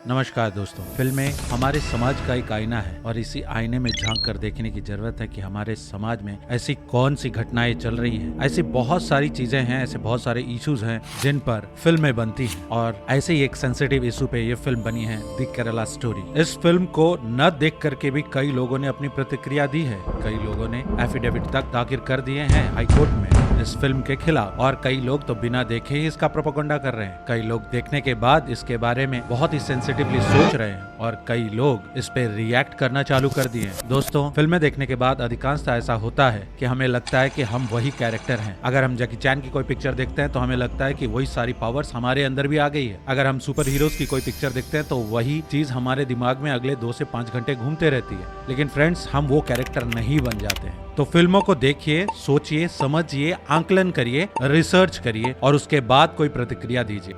नमस्कार दोस्तों। फिल्में हमारे समाज का एक आईना है और इसी आईने में झांक कर देखने की जरूरत है कि हमारे समाज में ऐसी कौन सी घटनाएं चल रही हैं। ऐसी बहुत सारी चीजें हैं, ऐसे बहुत सारे इश्यूज हैं जिन पर फिल्में बनती हैं और ऐसे ही एक सेंसिटिव इशू पे ये फिल्म बनी है, द केरला स्टोरी। इस फिल्म को न देख करके भी कई लोगों ने अपनी प्रतिक्रिया दी है, कई लोगों ने एफिडेविट तक दाखिल कर दिए हैं हाईकोर्ट में इस फिल्म के खिलाफ, और कई लोग तो बिना देखे ही इसका प्रोपेगेंडा कर रहे हैं। कई लोग देखने के बाद इसके बारे में बहुत ही सेंसिटिवली सोच रहे हैं और कई लोग इस पे रिएक्ट करना चालू कर दिए हैं। दोस्तों, फिल्में देखने के बाद अधिकांशतः ऐसा होता है कि हमें लगता है कि हम वही कैरेक्टर हैं। अगर हम जैकी चैन की कोई पिक्चर देखते हैं तो हमें लगता है कि वही सारी पावर्स हमारे अंदर भी आ गई है। अगर हम सुपर हीरोज की कोई पिक्चर देखते हैं तो वही चीज हमारे दिमाग में अगले 2 से 5 घंटे घूमते रहती है। लेकिन फ्रेंड्स, हम वो कैरेक्टर नहीं बन जाते हैं। तो फिल्मों को देखिए, सोचिए, समझिए, आंकलन करिए, रिसर्च करिए और उसके बाद कोई प्रतिक्रिया दीजिए।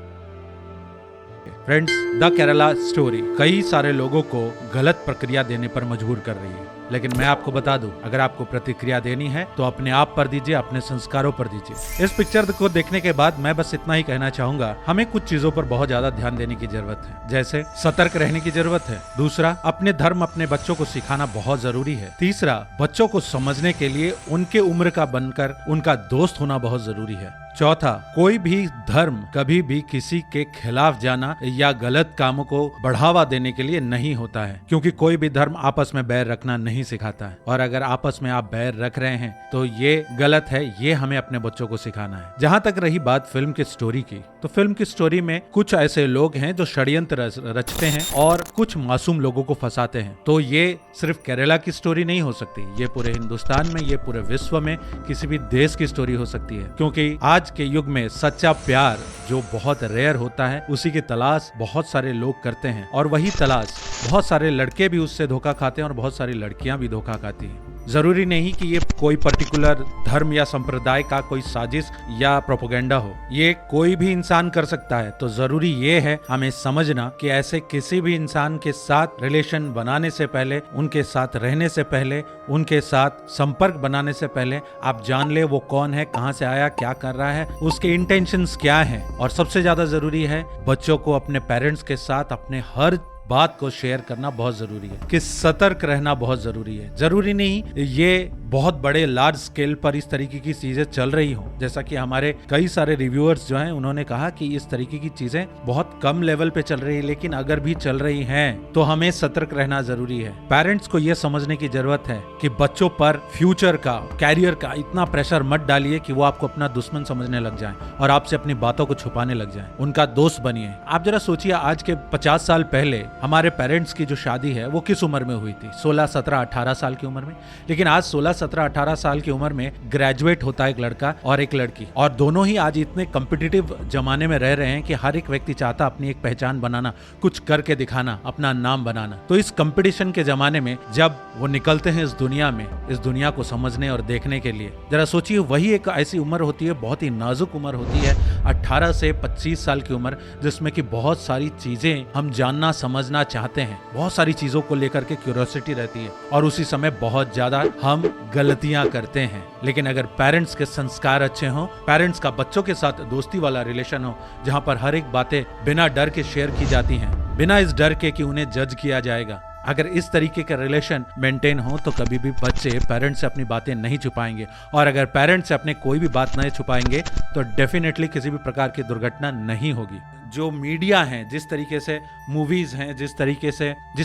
फ्रेंड्स, द केरला स्टोरी कई सारे लोगों को गलत प्रक्रिया देने पर मजबूर कर रही है, लेकिन मैं आपको बता दूं, अगर आपको प्रतिक्रिया देनी है तो अपने आप पर दीजिए, अपने संस्कारों पर दीजिए। इस पिक्चर को देखने के बाद मैं बस इतना ही कहना चाहूंगा, हमें कुछ चीजों पर बहुत ज्यादा ध्यान देने की जरूरत है। जैसे सतर्क रहने की जरूरत है। दूसरा, अपने धर्म अपने बच्चों को सिखाना बहुत जरूरी है। तीसरा, बच्चों को समझने के लिए उनके उम्र का बनकर उनका दोस्त होना बहुत जरूरी है। चौथा, कोई भी धर्म कभी भी किसी के खिलाफ जाना या गलत कामों को बढ़ावा देने के लिए नहीं होता है, क्योंकि कोई भी धर्म आपस में बैर रखना नहीं सिखाता है। और अगर आपस में आप बैर रख रहे हैं तो ये गलत है, ये हमें अपने बच्चों को सिखाना है। जहाँ तक रही बात फिल्म की स्टोरी की, तो फिल्म की स्टोरी में कुछ ऐसे लोग हैं जो षड्यंत्र रचते हैं और कुछ मासूम लोगों को फंसाते हैं। तो ये सिर्फ केरला की स्टोरी नहीं हो सकती, ये पूरे हिंदुस्तान में, ये पूरे विश्व में किसी भी देश की स्टोरी हो सकती है। क्योंकि आज के युग में सच्चा प्यार जो बहुत रेयर होता है, उसी की तलाश बहुत सारे लोग करते हैं और वही तलाश बहुत सारे लड़के भी उससे धोखा खाते हैं और बहुत सारी लड़कियां भी धोखा खाती हैं। जरूरी नहीं कि ये कोई पर्टिकुलर धर्म या संप्रदाय का कोई साजिश या प्रोपेगेंडा हो, ये कोई भी इंसान कर सकता है। तो जरूरी ये है हमें समझना कि ऐसे किसी भी इंसान के साथ रिलेशन बनाने से पहले, उनके साथ रहने से पहले, उनके साथ संपर्क बनाने से पहले आप जान ले वो कौन है, कहां से आया, क्या कर रहा है, उसके इंटेंशंस क्या हैं। और सबसे ज्यादा जरूरी है बच्चों को अपने पेरेंट्स के साथ अपने हर बात को शेयर करना बहुत जरूरी है, कि सतर्क रहना बहुत जरूरी है। जरूरी नहीं ये बहुत बड़े लार्ज स्केल पर इस तरीके की चीजें चल रही हो, जैसा कि हमारे कई सारे रिव्यूअर्स जो हैं उन्होंने कहा कि इस तरीके की चीजें बहुत कम लेवल पे चल रही है, लेकिन अगर भी चल रही हैं तो हमें सतर्क रहना जरूरी है। पेरेंट्स को यह समझने की जरूरत है कि बच्चों पर फ्यूचर का, कैरियर का इतना प्रेशर मत डालिए कि वो आपको अपना दुश्मन समझने लग जाए और आपसे अपनी बातों को छुपाने लग जाए, उनका दोस्त बनिए। आप जरा सोचिए, आज के 50 साल पहले हमारे पेरेंट्स की जो शादी है वो किस उम्र में हुई थी? 16, 17, 18 साल की उम्र में। लेकिन आज 16, 17, 18 साल की उम्र में ग्रेजुएट होता है एक लड़का और एक लड़की, और दोनों ही आज इतने कॉम्पिटिटिव जमाने में रह रहे हैं कि हर एक व्यक्ति चाहता अपनी एक पहचान बनाना, कुछ करके दिखाना, अपना नाम बनाना। तो इस कंपटीशन के जमाने में जब वो निकलते हैं इस दुनिया में, इस दुनिया को समझने और देखने के लिए, जरा सोचिए, वही एक ऐसी उम्र होती है, बहुत ही नाजुक उम्र होती है, 18 से 25 साल की उम्र, जिसमें कि बहुत सारी चीजें हम जानना समझना चाहते हैं, बहुत सारी चीजों को लेकर के क्यूरियोसिटी रहती है और उसी समय बहुत ज्यादा हम गलतियां करते हैं। लेकिन अगर पेरेंट्स के संस्कार अच्छे हों, पेरेंट्स का बच्चों के साथ दोस्ती वाला रिलेशन हो, जहां पर हर एक बातें बिना डर के शेयर की जाती हैं, बिना इस डर के कि उन्हें जज किया जाएगा, अगर इस तरीके के रिलेशन मेंटेन हो तो कभी भी बच्चे पेरेंट्स से अपनी बातें नहीं छुपाएंगे। और अगर पेरेंट्स से अपने कोई भी बात नहीं छुपाएंगे तो डेफिनेटली किसी भी प्रकार की दुर्घटना नहीं होगी। जो मीडिया है, जिस तरीके से मूवीज हैं, जिस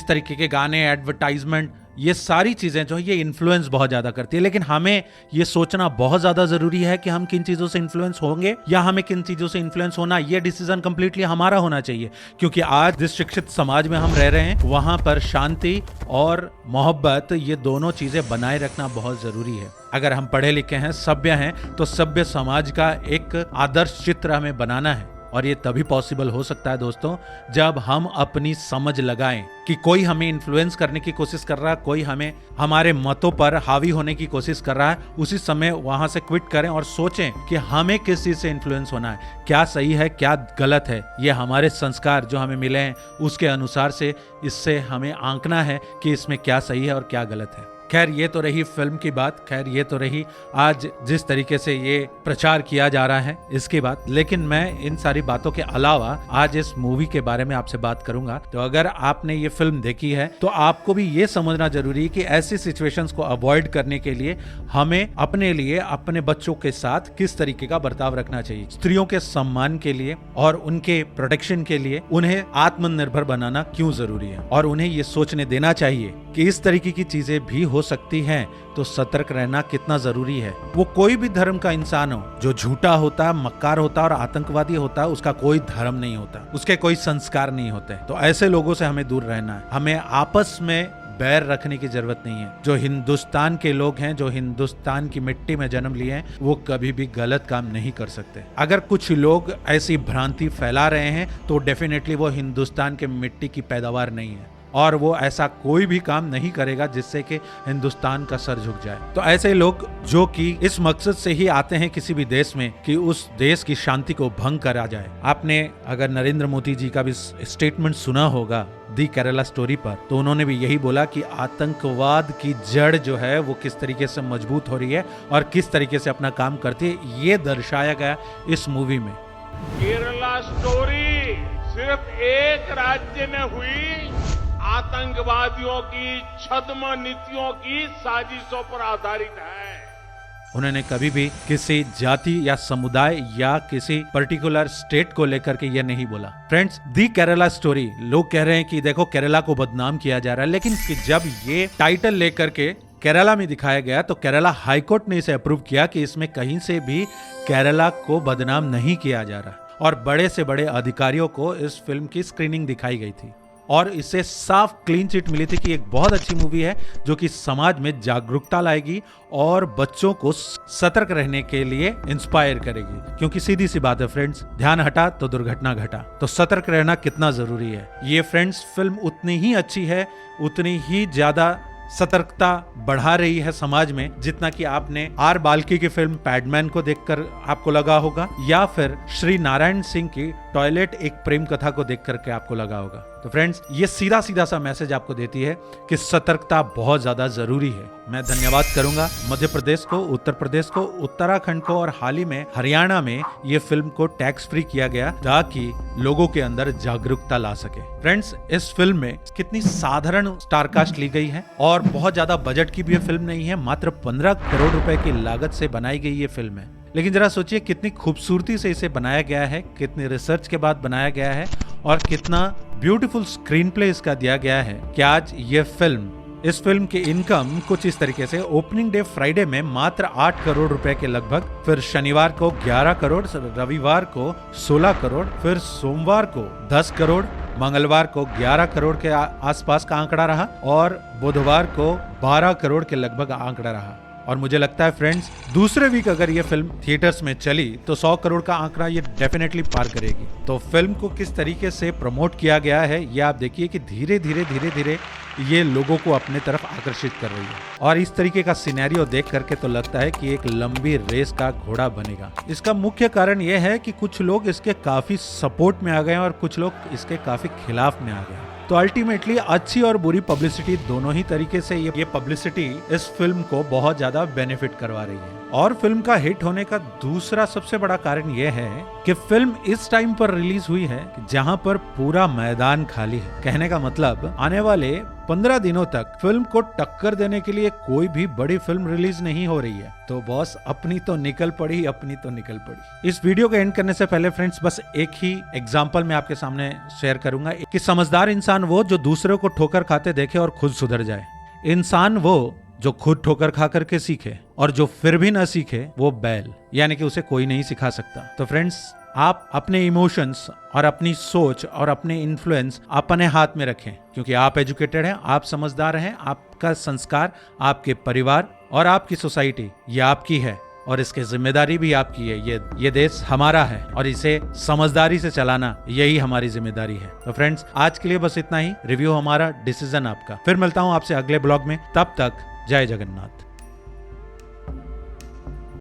तरीके के गाने, एडवर्टाइजमेंट, ये सारी चीजें जो ये इन्फ्लुएंस बहुत ज्यादा करती है। लेकिन हमें ये सोचना बहुत ज्यादा जरूरी है कि हम किन चीजों से इन्फ्लुएंस होंगे या हमें किन चीजों से इन्फ्लुएंस होना, ये डिसीजन कंप्लीटली हमारा होना चाहिए। क्योंकि आज जिस शिक्षित समाज में हम रह रहे हैं, वहां पर शांति और मोहब्बत, ये दोनों चीजें बनाए रखना बहुत जरूरी है। अगर हम पढ़े लिखे हैं, सभ्य हैं, तो सभ्य समाज का एक आदर्श चित्र हमें बनाना है। और ये तभी पॉसिबल हो सकता है दोस्तों, जब हम अपनी समझ लगाएं कि कोई हमें इन्फ्लुएंस करने की कोशिश कर रहा है, कोई हमें हमारे मतों पर हावी होने की कोशिश कर रहा है, उसी समय वहां से क्विट करें और सोचें कि हमें किस चीज से इन्फ्लुएंस होना है, क्या सही है, क्या गलत है। ये हमारे संस्कार जो हमें मिले हैं उसके अनुसार से इससे हमें आंकना है कि इसमें क्या सही है और क्या गलत है। खैर ये तो रही फिल्म की बात, खैर ये तो रही आज जिस तरीके से ये प्रचार किया जा रहा है इसकी बात। लेकिन मैं इन सारी बातों के अलावा आज इस मूवी के बारे में आपसे बात करूंगा। तो अगर आपने ये फिल्म देखी है तो आपको भी ये समझना जरूरी है कि ऐसी सिचुएशंस को अवॉइड करने के लिए हमें अपने लिए, अपने बच्चों के साथ किस तरीके का बर्ताव रखना चाहिए। स्त्रियों के सम्मान के लिए और उनके प्रोटेक्शन के लिए उन्हें आत्मनिर्भर बनाना क्यों जरूरी है, और उन्हें ये सोचने देना चाहिए कि इस तरीके की चीजें भी हो सकती हैं, तो सतर्क रहना कितना जरूरी है। वो कोई भी धर्म का इंसान हो, जो झूठा होता है, मक्कार होता है और आतंकवादी होता है, उसका कोई धर्म नहीं होता, उसके कोई संस्कार नहीं होते। तो ऐसे लोगों से हमें दूर रहना है। हमें आपस में बैर रखने की जरूरत नहीं है। जो हिंदुस्तान के लोग हैं, जो हिंदुस्तान की मिट्टी में जन्म लिए हैं, वो कभी भी गलत काम नहीं कर सकते। अगर कुछ लोग ऐसी भ्रांति फैला रहे हैं तो डेफिनेटली वो हिंदुस्तान के मिट्टी की पैदावार नहीं है, और वो ऐसा कोई भी काम नहीं करेगा जिससे कि हिंदुस्तान का सर झुक जाए। तो ऐसे लोग जो कि इस मकसद से ही आते हैं किसी भी देश में कि उस देश की शांति को भंग करा जाए। आपने अगर नरेंद्र मोदी जी का भी स्टेटमेंट सुना होगा दी केरला स्टोरी पर, तो उन्होंने भी यही बोला कि आतंकवाद की जड़ जो है वो किस तरीके से मजबूत हो रही है और किस तरीके से अपना काम करती है, ये दर्शाया गया इस मूवी में। केरला स्टोरी सिर्फ एक राज्य में हुई आतंकवादियों की छद्म नीतियों की साजिशों पर आधारित है। उन्होंने कभी भी किसी जाति या समुदाय या किसी पर्टिकुलर स्टेट को लेकर के ये नहीं बोला। फ्रेंड्स, दी केरला स्टोरी, लोग कह रहे हैं कि देखो केरला को बदनाम किया जा रहा है, लेकिन जब ये टाइटल लेकर के केरला में दिखाया गया तो केरला हाई कोर्ट ने इसे अप्रूव किया कि इसमें कहीं से भी केरला को बदनाम नहीं किया जा रहा, और बड़े से बड़े अधिकारियों को इस फिल्म की स्क्रीनिंग दिखाई गई थी और इससे साफ क्लीन चिट मिली थी कि एक बहुत अच्छी मूवी है जो कि समाज में जागरूकता लाएगी और बच्चों को सतर्क रहने के लिए इंस्पायर करेगी। क्योंकि सीधी सी बात है फ्रेंड्स, ध्यान हटा तो दुर्घटना घटा। तो सतर्क रहना कितना जरूरी है। ये फ्रेंड्स फिल्म उतनी ही अच्छी है, उतनी ही ज्यादा सतर्कता बढ़ा रही है समाज में, जितना कि आपने आर बाल्की की फिल्म पैडमैन को देखकर आपको लगा होगा, या फिर श्री नारायण सिंह की टॉयलेट एक प्रेम कथा को देख करके आपको लगा होगा। तो फ्रेंड्स, ये सीधा सीधा सा मैसेज आपको देती है कि सतर्कता बहुत ज्यादा जरूरी है। मैं धन्यवाद करूंगा मध्य प्रदेश को, उत्तर प्रदेश को, उत्तराखंड को, और हाल ही में हरियाणा में ये फिल्म को टैक्स फ्री किया गया ताकि लोगों के अंदर जागरूकता ला सके। फ्रेंड्स, इस फिल्म में कितनी साधारण स्टारकास्ट ली गई है और बहुत ज्यादा बजट की भी ये फिल्म नहीं है। मात्र 15 करोड़ रुपए की लागत से बनाई गई ये फिल्म है, लेकिन जरा सोचिए कितनी खूबसूरती से इसे बनाया गया है, कितनी रिसर्च के बाद बनाया गया है और कितना ब्यूटीफुल स्क्रीन प्ले इसका दिया गया है कि आज ये फिल्म, इस फिल्म की इनकम कुछ इस तरीके से ओपनिंग डे फ्राइडे में मात्र 8 करोड़ रुपए के लगभग, फिर शनिवार को 11 करोड़, रविवार को 16 करोड़, फिर सोमवार को 10 करोड़, मंगलवार को 11 करोड़ के आसपास का आंकड़ा रहा और बुधवार को 12 करोड़ के लगभग आंकड़ा रहा। और मुझे लगता है फ्रेंड्स, दूसरे वीक अगर ये फिल्म थिएटर्स में चली तो 100 करोड़ का आंकड़ा ये डेफिनेटली पार करेगी। तो फिल्म को किस तरीके से प्रमोट किया गया है ये आप देखिए कि धीरे धीरे ये लोगों को अपने तरफ आकर्षित कर रही है, और इस तरीके का सिनेरियो देख करके तो लगता है कि एक लंबी रेस का घोड़ा बनेगा। इसका मुख्य कारण ये है कि कुछ लोग इसके काफी सपोर्ट में आ गए और कुछ लोग इसके काफी खिलाफ में आ गए। तो अल्टीमेटली अच्छी और बुरी पब्लिसिटी दोनों ही तरीके से ये पब्लिसिटी इस फिल्म को बहुत ज्यादा बेनिफिट करवा रही है। और फिल्म का हिट होने का दूसरा सबसे बड़ा कारण ये है कि फिल्म इस टाइम पर रिलीज हुई है जहां पर पूरा मैदान खाली है। कहने का मतलब आने वाले 15 दिनों तक फिल्म को टक्कर देने के लिए कोई भी बड़ी फिल्म रिलीज नहीं हो रही है। तो बॉस अपनी तो निकल पड़ी। इस वीडियो को एंड करने से पहले फ्रेंड्स, बस एक ही एग्जांपल मैं आपके सामने शेयर करूंगा कि समझदार इंसान वो जो दूसरों को ठोकर खाते देखे और खुद सुधर जाए। इंसान वो जो खुद ठोकर खा करके सीखे, और जो फिर भी न सीखे वो बैल, यानी कि उसे कोई नहीं सिखा सकता। तो फ्रेंड्स, आप अपने इमोशंस और अपनी सोच और अपने इन्फ्लुएंस अपने हाथ में रखें, क्योंकि आप एजुकेटेड हैं, आप समझदार हैं। आपका संस्कार, आपके परिवार और आपकी सोसाइटी ये आपकी है, और इसकी जिम्मेदारी भी आपकी है। ये देश हमारा है और इसे समझदारी से चलाना यही हमारी जिम्मेदारी है। तो फ्रेंड्स, आज के लिए बस इतना ही। रिव्यू हमारा, डिसीजन आपका। फिर मिलता हूँ आपसे अगले ब्लॉग में। तब तक जय जगन्नाथ।